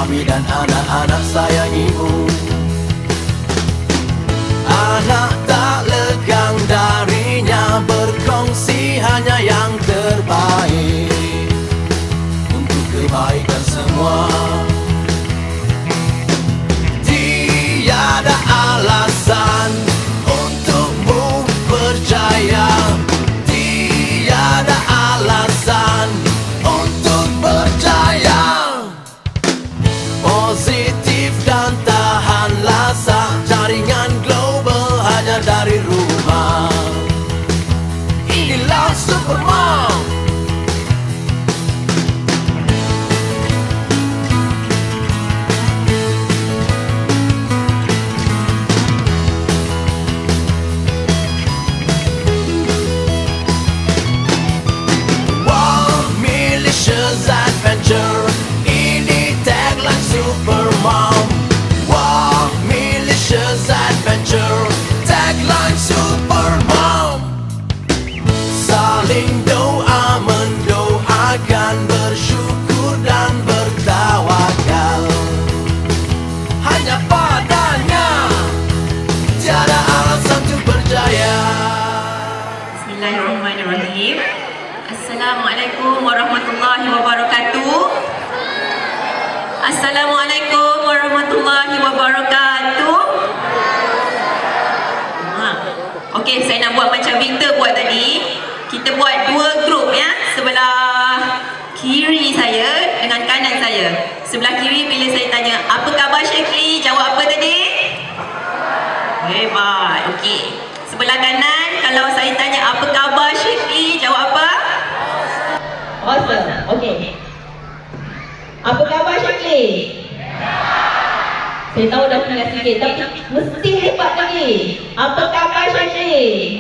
suami dan anak-anak sayang ibu. Anak tak lekang darinya, berkongsi hanya yang terbaik untuk kebaikan semua. Tiada alasan untukmu percaya, tiada alasan untuk percaya. Positif dan tahan lasa, jaringan global hanya dari rumah. Inilah Supermom. Wow, Militia's Adventure, ini tagline Supermom. Wow, Militia's Adventure, tagline Supermom. Saling doa mendoakan, bersyukur dan bertawakal hanya padanya, tiada alasan untuk berjaya. Bismillahirrahmanirrahim. Assalamualaikum warahmatullahi wabarakatuh. Assalamualaikum warahmatullahi wabarakatuh. Okey, saya nak buat macam Victor buat tadi. Kita buat dua grup ya. Sebelah kiri saya dengan kanan saya. Sebelah kiri bila saya tanya, apa khabar Syekli? Jawab apa tadi? Hebat. Okey. Sebelah kanan, kalau saya tanya apa khabar Syekli? Jawab apa? Awesome. Okey. Apa khabar Syekli? Saya tahu dah tinggal sikit, tapi mesti hebat lagi. Apa khabar Syekli?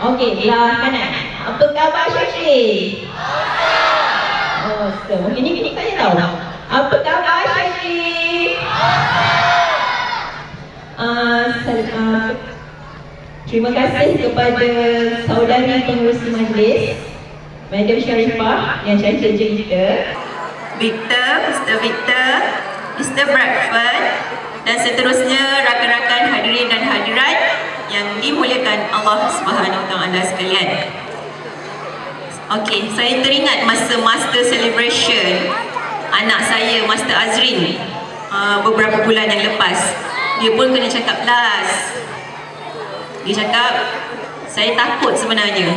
Okey, belah kanan. Apa khabar Syekli? Awesome. Okey, ni saya tahu. Apa khabar Syekli? Terima kasih kepada saudari pengurusi majlis, Madam Sharifah yang cantik kita, Victor, Mr. Victor, Mr. Bradford, dan seterusnya rakan-rakan hadirin dan hadirat yang dimuliakan Allah Subhanahu Wa Taala sekalian. Okey, saya teringat masa Master Celebration anak saya, Master Azrin, beberapa bulan yang lepas. Dia pun kena cakap last. Dia cakap, saya takut sebenarnya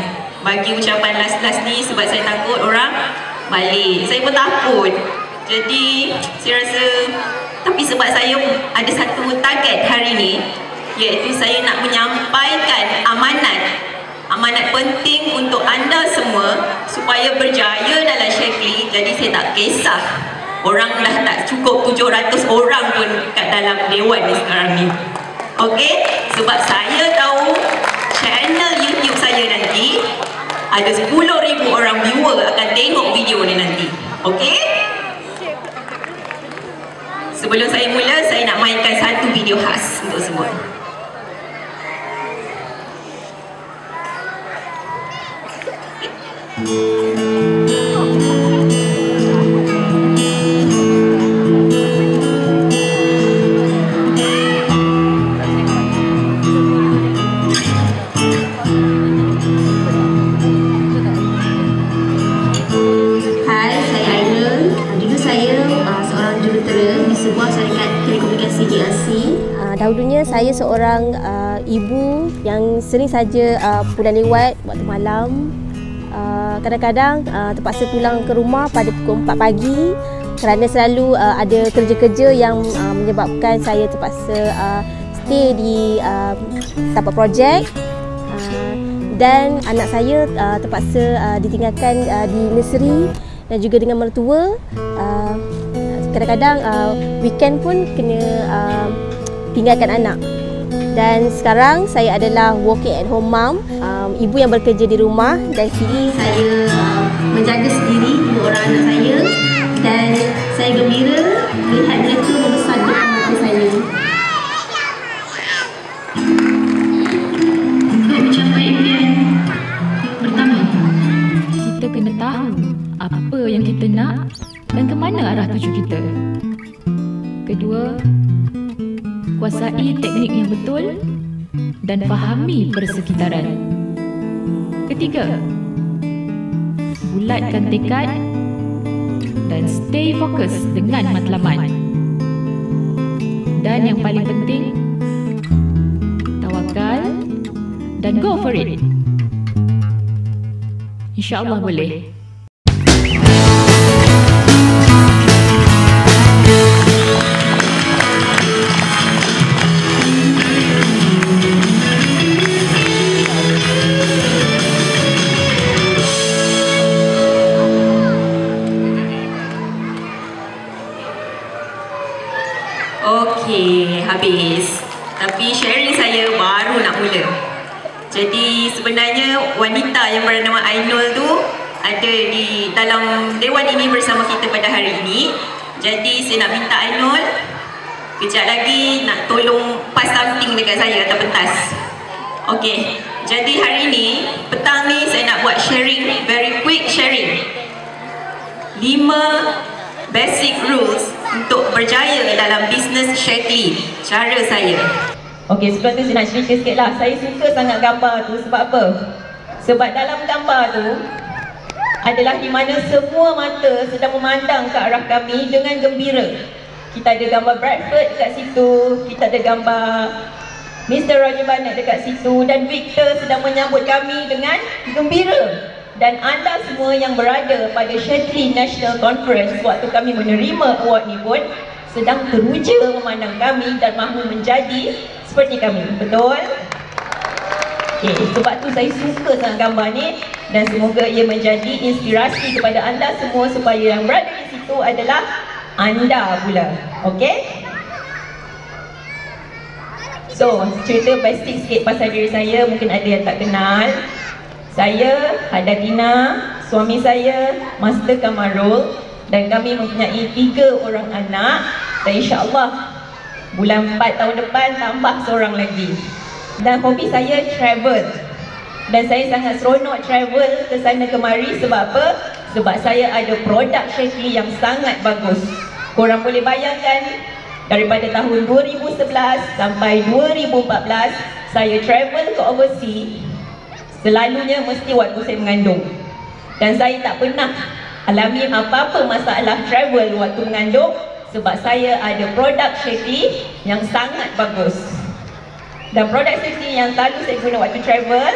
bagi ucapan last-last ni sebab saya takut orang balik. Saya pun takut. Jadi saya rasa, tapi sebab saya ada satu target hari ni, iaitu saya nak menyampaikan amanat penting untuk anda semua supaya berjaya dalam Syekli. Jadi saya tak kisah orang dah tak cukup 700 orang pun kat dalam dewan ni sekarang ni. Okey, sebab saya tahu channel YouTube saya nanti ada 10,000 orang viewer akan tengok video ni nanti. Okey? Sebelum saya mula, saya nak mainkan satu video khas untuk semua. Dahulunya saya seorang ibu yang sering saja pulang lewat waktu malam. Kadang-kadang terpaksa pulang ke rumah pada pukul 4 pagi kerana selalu ada kerja-kerja yang menyebabkan saya terpaksa stay di tempat projek, dan anak saya terpaksa ditinggalkan di nursery dan juga dengan mertua. Kadang-kadang weekend pun kena tinggalkan anak. Dan sekarang saya adalah working at home mom, ibu yang bekerja di rumah, dan kini saya menjaga sendiri dua orang anak saya, dan saya gembira melihat mereka membesar di depan mata saya. Untuk mencapai impian pertama, kita kena tahu apa yang kita nak dan ke mana arah pacu kita. Kedua, kuasai teknik yang betul dan fahami persekitaran. Ketiga, bulatkan tekad dan stay fokus dengan matlamat. Dan yang paling penting, tawakal dan go for it. InsyaAllah boleh. Okey, habis. Tapi sharing saya baru nak mula. Jadi sebenarnya wanita yang bernama Ainul tu ada di dalam dewan ini bersama kita pada hari ini. Jadi saya nak minta Ainul kejap lagi nak tolong pass something dekat saya atas pentas. Okey, jadi hari ini petang ni saya nak buat sharing, very quick sharing. 5 basic rules untuk berjaya dalam bisnes Shaklee. Cara saya. Okey, sebelum tu saya nak cerita sikit lah. Saya suka sangat gambar tu. Sebab apa? Sebab dalam gambar tu adalah di mana semua mata sedang memandang ke arah kami dengan gembira. Kita ada gambar Bradford dekat situ. Kita ada gambar Mr. Roger Barnett dekat situ. Dan Victor sedang menyambut kami dengan gembira. Dan anda semua yang berada pada Shaklee National Conference waktu kami menerima award ni pun sedang teruja memandang kami dan mahu menjadi seperti kami. Betul? Okay, sebab tu saya suka sangat gambar ni dan semoga ia menjadi inspirasi kepada anda semua supaya yang berada di situ adalah anda pula. Okay? So, cerita basic sikit pasal diri saya, mungkin ada yang tak kenal. Saya, Hadatina, suami saya, Master Kamarul, dan kami mempunyai 3 orang anak. Dan insyaAllah bulan 4 tahun depan tambah seorang lagi. Dan hobi saya travel. Dan saya sangat seronok travel ke sana kemari. Sebab apa? Sebab saya ada produk Shaklee yang sangat bagus. Korang boleh bayangkan daripada tahun 2011 sampai 2014 saya travel ke overseas. Selalunya mesti waktu saya mengandung. Dan saya tak pernah alami apa-apa masalah travel waktu mengandung. Sebab saya ada produk Shaklee yang sangat bagus. Dan produk Shaklee yang selalu saya guna waktu travel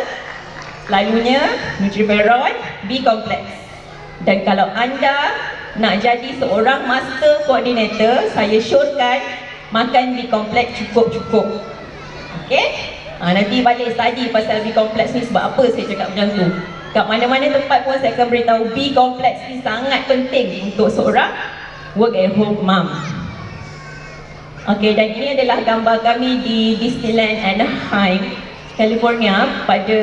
selalunya Nutriveron, B-Complex. Dan kalau anda nak jadi seorang master coordinator, saya syorkan makan B-Complex cukup-cukup. Okay? Nanti balik study pasal B-Complex ni sebab apa saya cakap macam tu. Kat mana-mana tempat pun saya akan beritahu B-Complex ni sangat penting untuk seorang work at home mom. Okey, dan ini adalah gambar kami di Disneyland Anaheim, California pada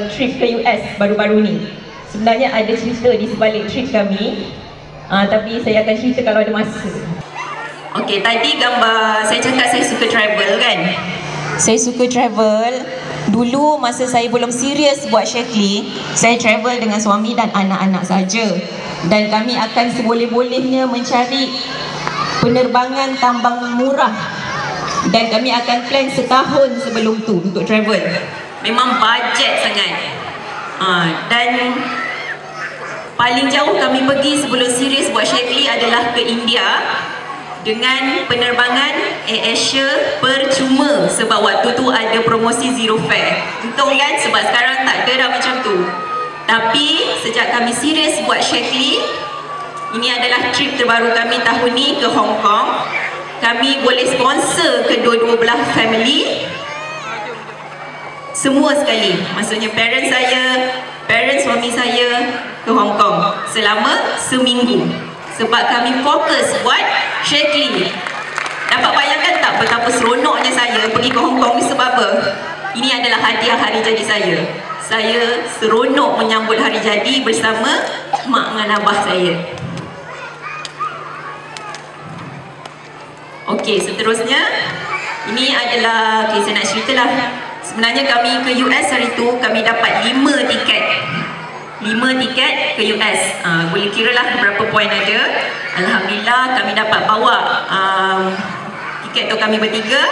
trip ke US baru-baru ni. Sebenarnya ada cerita di sebalik trip kami, tapi saya akan cerita kalau ada masa. Okey, tadi gambar saya cakap saya suka travel kan? Saya suka travel. Dulu masa saya belum serius buat Shaklee, saya travel dengan suami dan anak-anak saja. Dan kami akan seboleh-bolehnya mencari penerbangan tambang murah. Dan kami akan plan setahun sebelum tu untuk travel. Memang bajet sangat. Dan paling jauh kami pergi sebelum serius buat Shaklee adalah ke India. Dengan penerbangan AirAsia percuma. Sebab waktu tu ada promosi zero fare. Untung kan, sebab sekarang tak ada dah macam tu. Tapi sejak kami serius buat Shaklee, ini adalah trip terbaru kami tahun ni ke Hong Kong. Kami boleh sponsor kedua-dua belah family. Semua sekali. Maksudnya parents saya, parents suami saya ke Hong Kong selama seminggu. Sebab kami fokus buat Shaklee. Dapat bayangkan tak betapa seronoknya saya pergi ke Hong Kong ni sebab apa? Ini adalah hadiah hari jadi saya. Saya seronok menyambut hari jadi bersama mak dengan abah saya. Okey, seterusnya ini adalah, saya nak ceritalah. Sebenarnya kami ke US hari tu kami dapat 5 tiket. 5 tiket ke US. Boleh kira lah berapa poin ada. Alhamdulillah kami dapat bawa tiket untuk kami bertiga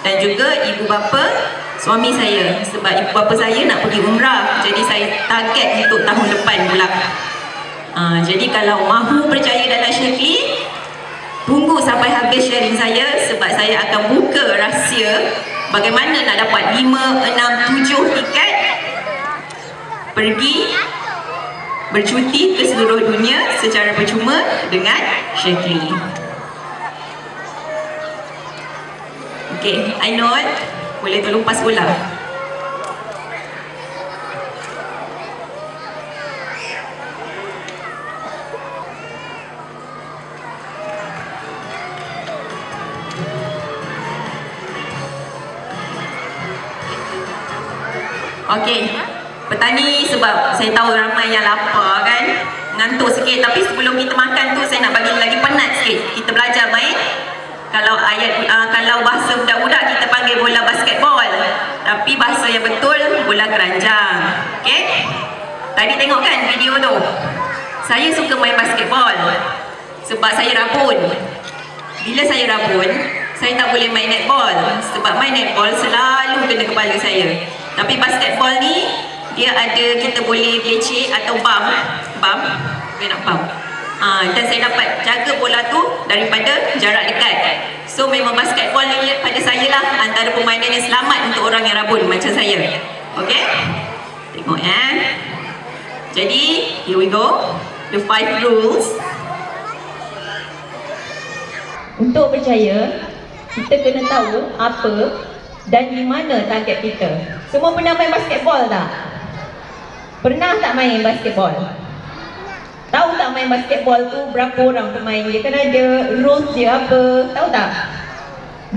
dan juga ibu bapa suami saya, sebab ibu bapa saya nak pergi umrah, jadi saya target untuk tahun depan pula. Jadi kalau mahu berjaya dalam Shaklee, tunggu sampai habis sharing saya, sebab saya akan buka rahsia bagaimana nak dapat 5, 6, 7 tiket pergi bercuti ke seluruh dunia secara percuma dengan Shaklee. Okay, Ainul, boleh tolong pas bola? Okey, petani, sebab saya tahu ramai yang lapar kan, ngantuk sikit, tapi sebelum kita makan tu saya nak bagi lagi penat sikit. Kita belajar main. Kalau kalau bahasa budak-budak kita panggil bola basketball, tapi bahasa yang betul bola keranjang. Okey? Tadi tengok kan video tu. Saya suka main basketball sebab saya rabun. Bila saya rabun, saya tak boleh main netball sebab main netball selalu kena kepala saya. Tapi basketball ni dia ada, kita boleh leceh atau bump. Dia nak bump. Dan saya dapat jaga bola tu daripada jarak dekat. So memang basketball ni pada saya lah antara permainan yang selamat untuk orang yang rabun macam saya. Okay? Tengok ya. Jadi here we go. The 5 rules. Untuk berjaya, kita kena tahu apa dan di mana target kita. Semua pernah main basketball tak? Pernah tak main basketball? Tahu tak main basketball tu berapa orang pemain dia? Kan ada rules dia apa? Tahu tak?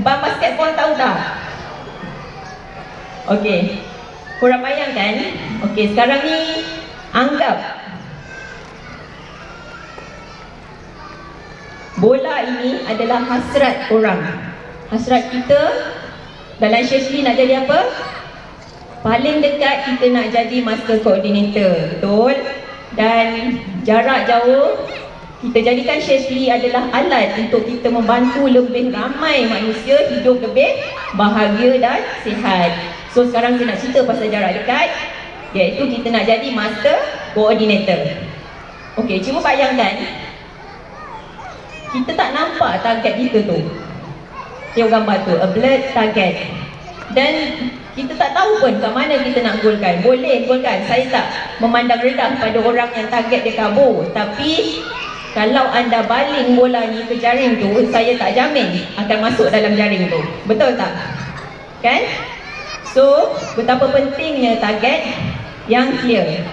Bang basketball tahu tak? Okey. Korang bayangkan. Okey, sekarang ni anggap bola ini adalah hasrat orang. Hasrat kita dalam Shaklee nak jadi apa? Paling dekat kita nak jadi master coordinator. Betul? Dan jarak jauh, kita jadikan Shaklee adalah alat untuk kita membantu lebih ramai manusia hidup lebih bahagia dan sihat. So sekarang saya nak cerita pasal jarak dekat, iaitu kita nak jadi master coordinator. Okey, cuba bayangkan, kita tak nampak target kita tu. Tengok gambar tu, a blurred target. Dan kita tak tahu pun ke mana kita nak golkan. Boleh golkan, saya tak memandang rendah pada orang yang target dia kabur. Tapi kalau anda baling bola ni ke jaring tu, saya tak jamin akan masuk dalam jaring tu. Betul tak? Kan? So, betapa pentingnya target yang clear.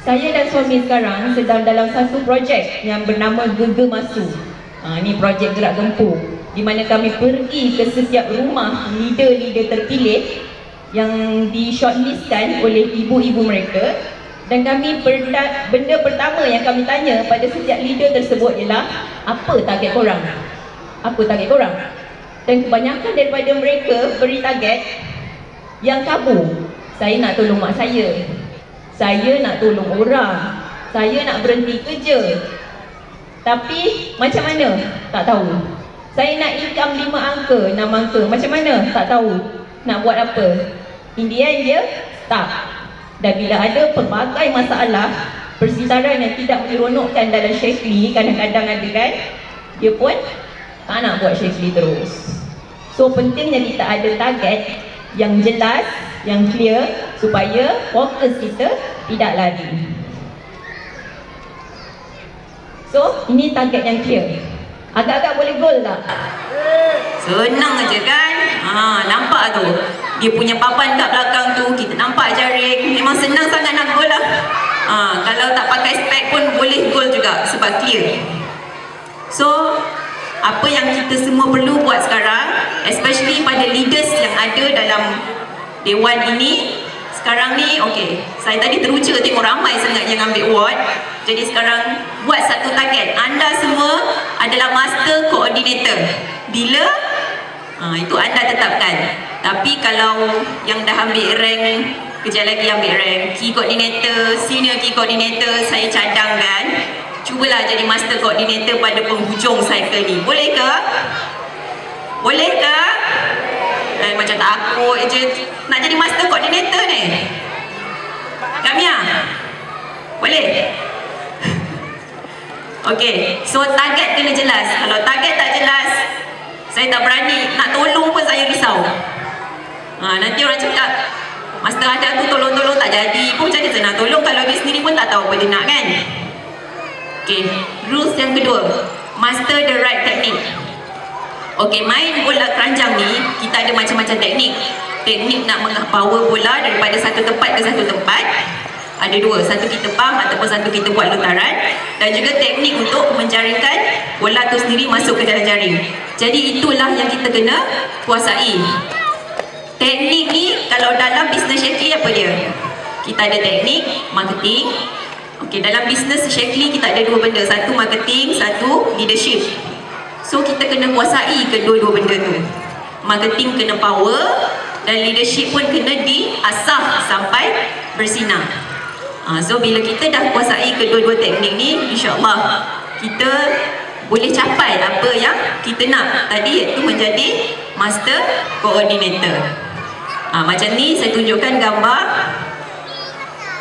Saya dan suami sekarang sedang dalam satu projek yang bernama Gega Masu. Ini projek gerak gempur, di mana kami pergi ke setiap rumah leader-leader terpilih yang di shortlistkan oleh ibu-ibu mereka. Dan kami benda pertama yang kami tanya pada setiap leader tersebut ialah, apa target korang? Apa target korang? Dan kebanyakan daripada mereka beri target yang kabur. Saya nak tolong mak saya, saya nak tolong orang, saya nak berhenti kerja. Tapi macam mana? Tak tahu. Saya nak income 5 angka, 6 angka. Macam mana? Tak tahu. Nak buat apa? In the end dia tak. Dan bila ada pelbagai masalah, persekitaran yang tidak menyeronokkan dalam Shaklee, kadang-kadang ada kan, dia pun tak nak buat Shaklee terus. So pentingnya kita ada target yang jelas, yang clear, supaya fokus kita tidak lari. So ini target yang clear. Agak-agak boleh goal tak? Senang aja kan? Nampak tu, dia punya papan kat belakang tu, kita nampak jaring. Memang senang sangat nak gol lah. Kalau tak pakai spek pun boleh gol juga sebab clear. So apa yang kita semua perlu buat sekarang, especially pada leaders yang ada dalam dewan ini sekarang ni, okey, saya tadi teruja tengok ramai sangat yang ambil award. Jadi sekarang buat satu target. Anda semua adalah master coordinator. Bila? Itu anda tetapkan. Tapi kalau yang dah ambil rank, kejap lagi ambil rank key coordinator, senior key coordinator, saya cadangkan cubalah jadi master coordinator pada penghujung cycle ni. Boleh ke? Boleh ke? Macam takut je nak jadi master coordinator ni. Kamia? Boleh? Okey, so target kena jelas. Kalau target tak jelas, saya tak berani nak tolong pun saya risau. Nanti orang cakap, master ada tu tolong-tolong tak jadi pun macam mana saya nak tolong kalau dia sendiri pun tak tahu apa dia nak kan. Okey, rules yang kedua, master the right technique. Okey, main bola keranjang ni kita ada macam-macam teknik. Teknik nak power bola daripada satu tempat ke satu tempat. Ada dua, satu kita pump ataupun satu kita buat lontaran. Dan juga teknik untuk menjaringkan bola tu sendiri masuk ke dalam jaring. Jadi itulah yang kita kena kuasai. Teknik ni kalau dalam bisnes Shaklee apa dia? Kita ada teknik, marketing. Okey, dalam bisnes Shaklee kita ada dua benda. Satu marketing, satu leadership. So kita kena kuasai kedua-dua benda tu. Marketing kena power dan leadership pun kena diasah sampai bersinar. So bila kita dah kuasai kedua-dua teknik ni, insya-Allah kita boleh capai apa yang kita nak tadi, iaitu menjadi master coordinator. Macam ni saya tunjukkan gambar.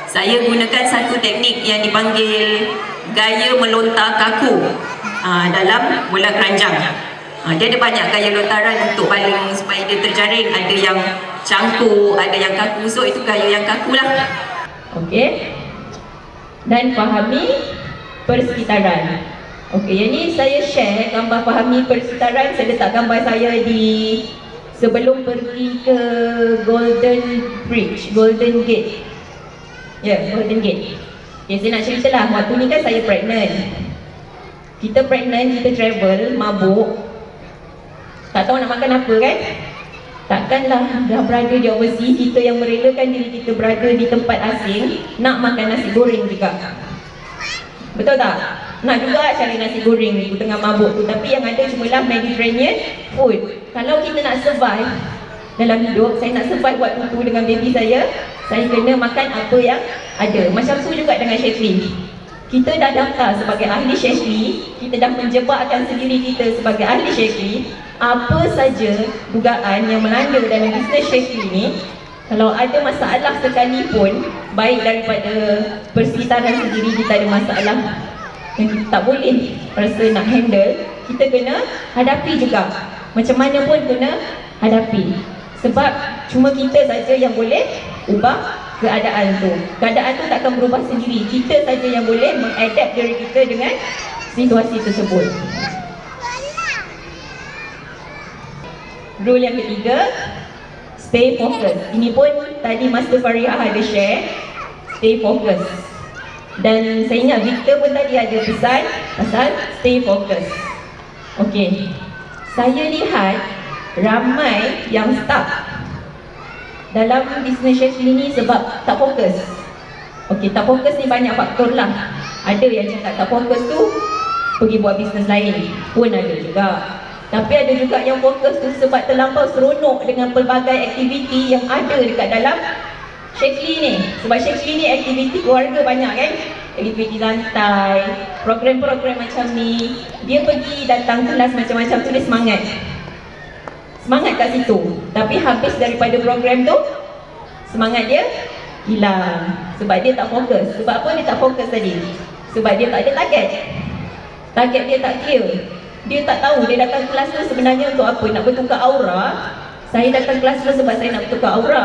Saya gunakan satu teknik yang dipanggil gaya melontar kaku dalam bola keranjang. Dia ada banyak gaya lontaran untuk baling supaya dia terjaring. Ada yang cangkuk, ada yang kaku. So itu gaya yang kaku lah. Okey. Dan fahami persekitaran. Okey, yang ni saya share gambar fahami persekitaran. Saya letak gambar saya di sebelum pergi ke Golden Bridge, Golden Gate. Golden Gate. Okay, saya nak cerita lah. Waktu ni kan saya pregnant. Kita pregnant, kita travel, mabuk. Tak tahu nak makan apa kan? Takkanlah dah berada di overseas, kita yang merelakan diri kita berada di tempat asing, nak makan nasi goreng juga. Betul tak? Nak juga cari nasi goreng ni tengah mabuk tu. Tapi yang ada cumalah Mediterranean food. Kalau kita nak survive dalam hidup, saya nak survive waktu tu dengan baby saya kena makan apa yang ada. Macam tu juga dengan Shaklee. Kita dah daftar sebagai ahli Shaklee, kita dah menjebakkan sendiri kita sebagai ahli Shaklee. Apa saja dugaan yang melanda dalam bisnes Shaklee ni, kalau ada masalah sekalipun, baik daripada persekitaran sendiri kita ada masalah yang kita tak boleh rasa nak handle, kita kena hadapi juga. Macam mana pun kena hadapi. Sebab cuma kita saja yang boleh ubah keadaan tu. Keadaan tu takkan berubah sendiri. Kita saja yang boleh mengadapt diri kita dengan situasi tersebut. Rule yang ketiga, stay focus. Ini pun tadi Master Farihah ada share, stay focus. Dan saya ingat Victor pun tadi ada pesan pasal stay focus. Okey, saya lihat ramai yang stuck dalam bisnes Shaklee ni sebab tak fokus. Okey, tak fokus ni banyak faktor lah. Ada yang cakap tak fokus tu pergi buat bisnes lain, pun ada juga. Tapi ada juga yang fokus tu sebab terlampau seronok dengan pelbagai aktiviti yang ada dekat dalam Shaklee ni. Sebab Shaklee ni aktiviti keluarga banyak kan. Aktiviti lantai, program-program macam ni. Dia pergi datang kelas macam-macam tu, dia semangat. Semangat kat situ. Tapi habis daripada program tu, semangat dia hilang. Sebab dia tak fokus. Sebab apa dia tak fokus tadi? Sebab dia tak ada target. Target dia tak clear. Dia tak tahu dia datang kelas tu sebenarnya untuk apa. Nak bertukar aura. Saya datang kelas tu sebab saya nak bertukar aura.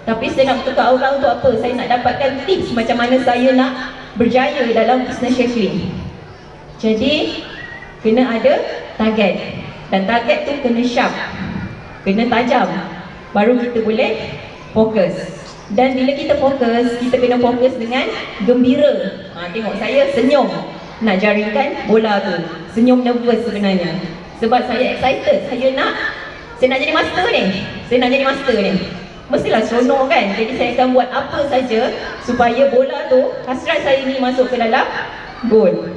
Tapi saya nak bertukar aura untuk apa? Saya nak dapatkan tips macam mana saya nak berjaya dalam bisnes Shaklee. Jadi kena ada target. Dan target tu kena sharp, kena tajam, baru kita boleh fokus. Dan bila kita fokus, kita kena fokus dengan gembira. Tengok saya senyum nak jaringkan bola tu. Senyum nervous sebenarnya. Sebab saya excited, saya nak jadi master ni. Saya nak jadi master ni. Mestilah seronok kan. Jadi saya akan buat apa saja supaya bola tu, hasrat saya ni masuk ke dalam gol.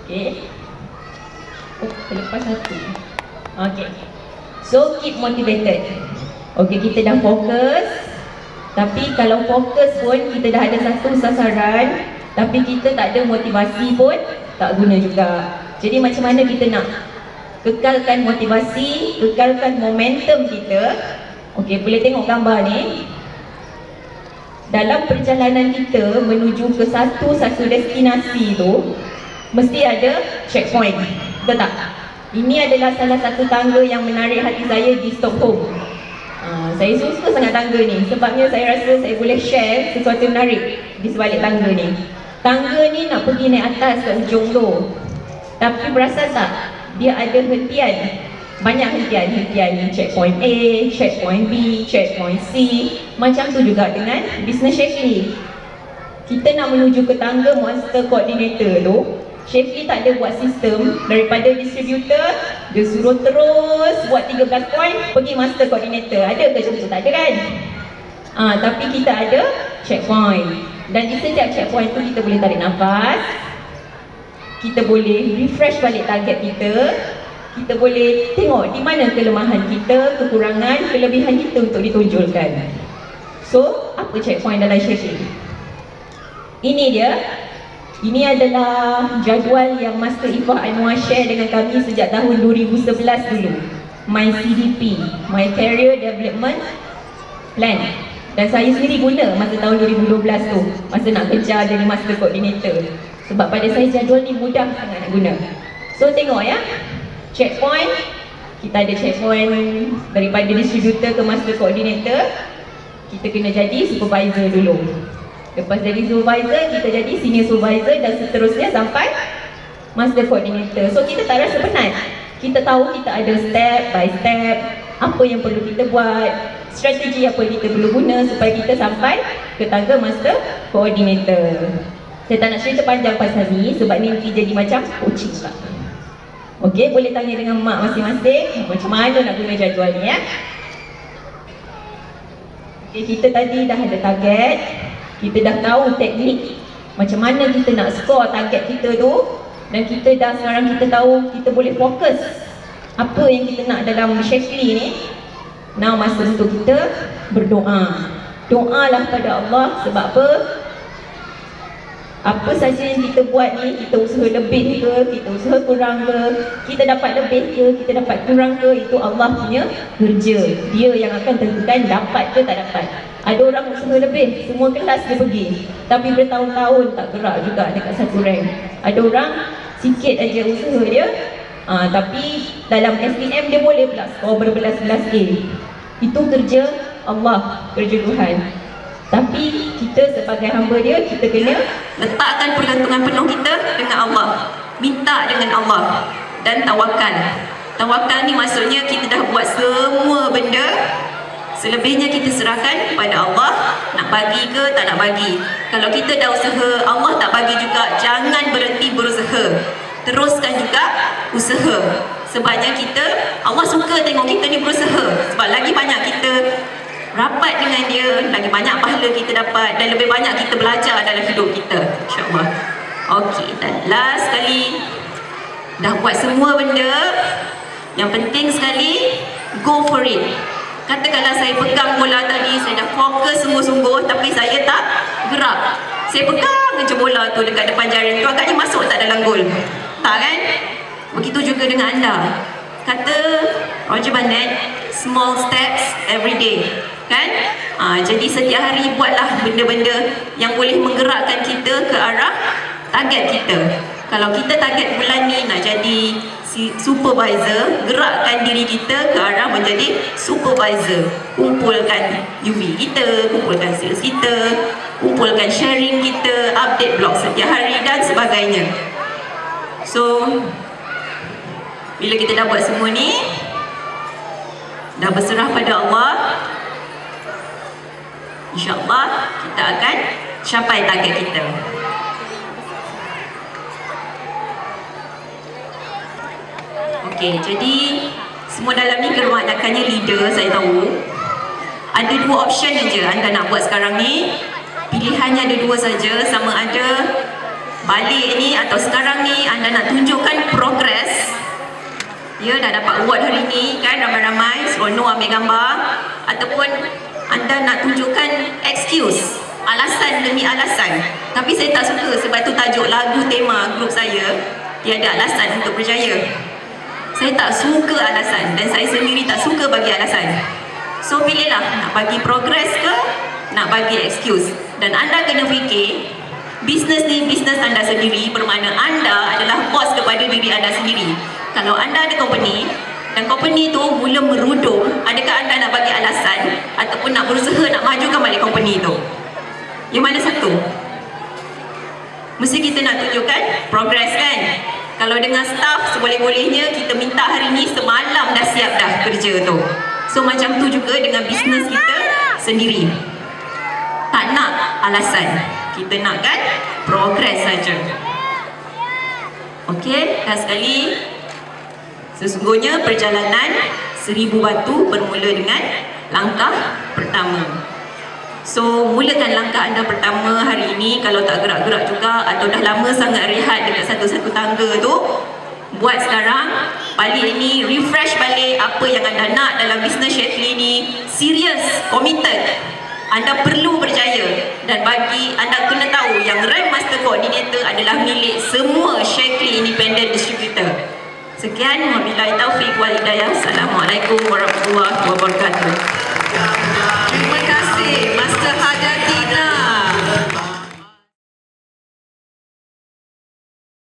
Okay. Terlepas satu. Okay. So keep motivated. Okay, kita dah fokus. Tapi kalau fokus pun kita dah ada satu sasaran, tapi kita tak ada motivasi pun tak guna juga. Jadi macam mana kita nak kekalkan motivasi, kekalkan momentum kita? Okey, boleh tengok gambar ni. Dalam perjalanan kita menuju ke satu destinasi tu, mesti ada checkpoint, betul tak? Ini adalah salah satu tangga yang menarik hati saya di Stockholm. Saya suka sangat tangga ni, sebabnya saya rasa saya boleh share sesuatu menarik di sebalik tangga ni. Tangga ni nak pergi naik atas ke ujung tu, tapi perasan tak? Dia ada hentian. Banyak hentian checkpoint A, checkpoint B, checkpoint C. Macam tu juga dengan business Shakely. Kita nak menuju ke tangga master coordinator tu, Shakely tak ada buat sistem daripada distributor, dia suruh terus buat 13 point pergi master coordinator. Ada ke macam tu? Tak ada kan? Tapi kita ada checkpoint. Dan di setiap checkpoint tu kita boleh tarik nafas, kita boleh refresh balik target kita, kita boleh tengok di mana kelemahan kita, kekurangan, kelebihan kita untuk ditonjolkan. So, apa checkpoint dalam Shakely? Ini dia. Ini adalah jadual yang Master Ifah Anwar share dengan kami sejak tahun 2011 dulu. My CDP, My Career Development Plan. Dan saya sendiri guna masa tahun 2012 tu, masa nak kejar jadi Master Coordinator. Sebab pada saya jadual ni mudah sangat nak guna. So tengok ya, checkpoint. Kita ada checkpoint daripada distributor ke Master Coordinator. Kita kena jadi supervisor dulu. Lepas jadi supervisor, kita jadi senior supervisor dan seterusnya sampai Master Coordinator. So kita tak rasa penat. Kita tahu kita ada step by step, apa yang perlu kita buat, strategi apa yang kita perlu guna supaya kita sampai ke tangga Master Coordinator. Saya tak nak cerita panjang pasal ni sebab ni nanti jadi macam coaching pula. Okey, boleh tanya dengan mak masing-masing macam mana nak guna jadual ni ya. Okey, kita tadi dah ada target, kita dah tahu teknik macam mana kita nak score target kita tu, dan kita dah sekarang kita tahu kita boleh fokus apa yang kita nak dalam Shakely ni. Now masa untuk kita berdoa. Doalah pada Allah. Sebab apa? Apa saja yang kita buat ni, kita usaha lebih ke, kita usaha kurang ke, kita dapat lebih ke, kita dapat kurang ke, itu Allah punya kerja. Dia yang akan tentukan dapat ke tak dapat. Ada orang usaha lebih, semua kelas dia pergi, tapi bertahun-tahun tak gerak juga dekat satu rank. Ada orang sikit aja usaha dia, tapi dalam SPM dia boleh pula skor berbelas-belas A. Itu kerja Allah, kerja Tuhan. Tapi kita sebagai hamba dia, kita kena letakkan pergantungan penuh kita dengan Allah, minta dengan Allah, dan tawakal. Tawakal ni maksudnya kita dah buat semua benda, selebihnya kita serahkan kepada Allah, nak bagi ke tak nak bagi. Kalau kita dah usaha, Allah tak bagi juga, jangan berhenti berusaha, teruskan juga usaha. Sebabnya kita, Allah suka tengok kita ni berusaha. Sebab lagi banyak kita rapat dengan dia, lagi banyak pahala kita dapat, dan lebih banyak kita belajar dalam hidup kita, insyaAllah. Okey, dan last sekali, dah buat semua benda, yang penting sekali, go for it. Katakanlah saya pegang bola tadi, saya dah fokus sungguh-sungguh, tapi saya tak gerak. Saya pegang je bola tu dekat depan jaring tu, agaknya masuk tak dalam gol? Tak kan? Begitu juga dengan anda. Kata Roger Barnett, small steps every day. Kan? Jadi setiap hari buatlah benda-benda yang boleh menggerakkan kita ke arah target kita. Kalau kita target bulan ni nak jadi supervisor, gerakkan diri kita ke arah menjadi supervisor. Kumpulkan UV kita, kumpulkan sales kita, kumpulkan sharing kita, update blog setiap hari dan sebagainya. So, bila kita dah buat semua ni, dah berserah pada Allah, InsyaAllah kita akan capai target kita. Okey, jadi semua dalam ni kebanyakannya leader, saya tahu. Ada dua option je anda nak buat sekarang ni. Pilihannya ada dua saja, sama ada balik ni atau sekarang ni anda nak tunjukkan progress. Ya, dah dapat award hari ni kan, ramai-ramai, seronok ambil gambar. Ataupun anda nak tunjukkan excuse, alasan demi alasan. Tapi saya tak suka, sebab tu tajuk lagu tema grup saya, tiada alasan untuk berjaya. Saya tak suka alasan dan saya sendiri tak suka bagi alasan. So pilihlah, nak bagi progress ke nak bagi excuse. Dan anda kena fikir, bisnes ni bisnes anda sendiri, bermakna anda adalah bos kepada diri anda sendiri. Kalau anda ada company dan company tu mula merudum, adakah anda nak bagi alasan ataupun nak berusaha nak majukan balik company tu? Yang mana satu? Mesti kita nak tunjukkan progress kan? Kalau dengan staff, seboleh-bolehnya kita minta hari ni semalam dah siap dah kerja tu. So macam tu juga dengan bisnes kita sendiri. Tak nak alasan, kita nak kan progress saja. Okey, dah sekali. Sesungguhnya perjalanan 1000 batu bermula dengan langkah pertama. So, mulakan langkah anda pertama hari ini. Kalau tak gerak-gerak juga atau dah lama sangat rehat dekat satu-satu tangga tu, buat sekarang. Balik ini, refresh balik apa yang anda nak dalam bisnes Shaklee ni. Serius, committed. Anda perlu berjaya. Dan bagi anda kena tahu yang Rank Master Coordinator adalah milik semua Shaklee Independent Distributor. Sekian, wabillahi taufiq wal hidayah. Assalamualaikum warahmatullahi wabarakatuh.